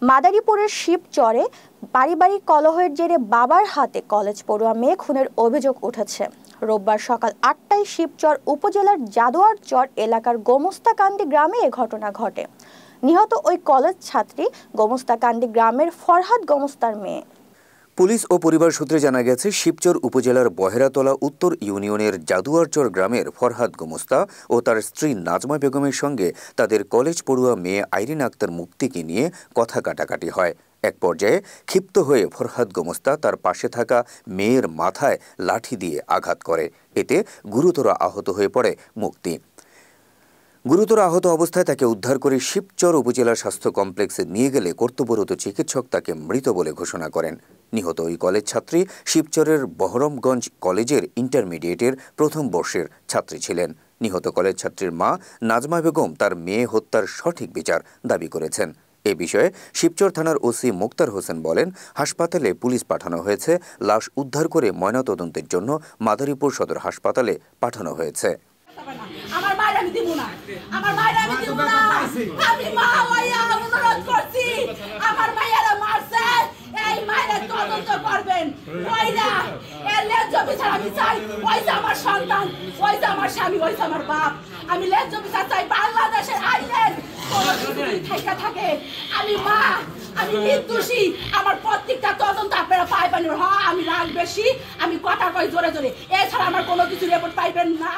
মাদারীপুরের শিবচরে পারিবারিক কলহের জেরে বাবার হাতে কলেজ পড়ুয়া মেয়ে খুনের অভিযোগ উঠেছে। রোববার সকাল ৮টায় শিবচর উপজেলার জাদুয়ারচর এলাকার গোমস্তাকান্দি গ্রামে এ ঘটনা ঘটে। নিহত ওই কলেজ ছাত্রী গোমস্তাকান্দি গ্রামের ফরহাদ গোমস্তার মেয়ে। পুলিশ ও পরিবার সূত্রে জানা গেছে, শিবচর উপজেলার বহেরাতলা উত্তর ইউনিয়নের জাদুয়ারচর গ্রামের ফরহাদ গোমস্তা ও তার স্ত্রী নাজমা বেগমের সঙ্গে তাদের কলেজ পড়ুয়া মেয়ে আইরিন আক্তার মুক্তিকে নিয়ে কথা কাটাকাটি হয়। এক পর্যায়ে ক্ষিপ্ত হয়ে ফরহাদ গোমস্তা তার পাশে থাকা মেয়ের মাথায় লাঠি দিয়ে আঘাত করে। এতে গুরুতর আহত হয়ে পড়ে মুক্তি। গুরুতর আহত অবস্থায় তাকে উদ্ধার করে শিবচর উপজেলা স্বাস্থ্য কমপ্লেক্সে নিয়ে গেলে কর্তব্যরত চিকিৎসক তাকে মৃত বলে ঘোষণা করেন। নিহত ওই কলেজ ছাত্রী শিবচরের বহরমগঞ্জ কলেজের ইন্টারমিডিয়েটের প্রথম বর্ষের ছাত্রী ছিলেন। নিহত কলেজ ছাত্রীর মা নাজমা বেগম তার মেয়ে হত্যার সঠিক বিচার দাবি করেছেন। এ বিষয়ে শিবচর থানার ওসি মুক্তার হোসেন বলেন, হাসপাতালে পুলিশ পাঠানো হয়েছে। লাশ উদ্ধার করে ময়নাতদন্তের জন্য মাদারীপুর সদর হাসপাতালে পাঠানো হয়েছে। আমার মায়ের আমি দিব না, আমার মায়ের আমি দিব না। আমি মা হইয়া অনুরোধ করছি, আমার মায়েরা মারছে, এই মায়ের তদন্ত করবেন। ওইরা এর লেজ বিচার আমি চাই। ওইটা আমার সন্তান, ওইটা আমার স্বামী, ওইটা আমার বাপ। আমি লেজ বিচার চাই। বাংলাদেশের আইনের কোনো কিছু থাইকা থাকে। আমি মা, আমি নির্দোষী। আমার প্রত্যেকটা তদন্ত আপনারা পাইবেন। হ্যাঁ, আমি রাগ বেশি, আমি কথা কই জোরে জোরে। এছাড়া আমার কোনো কিছু রিপোর্ট পাইবেন না।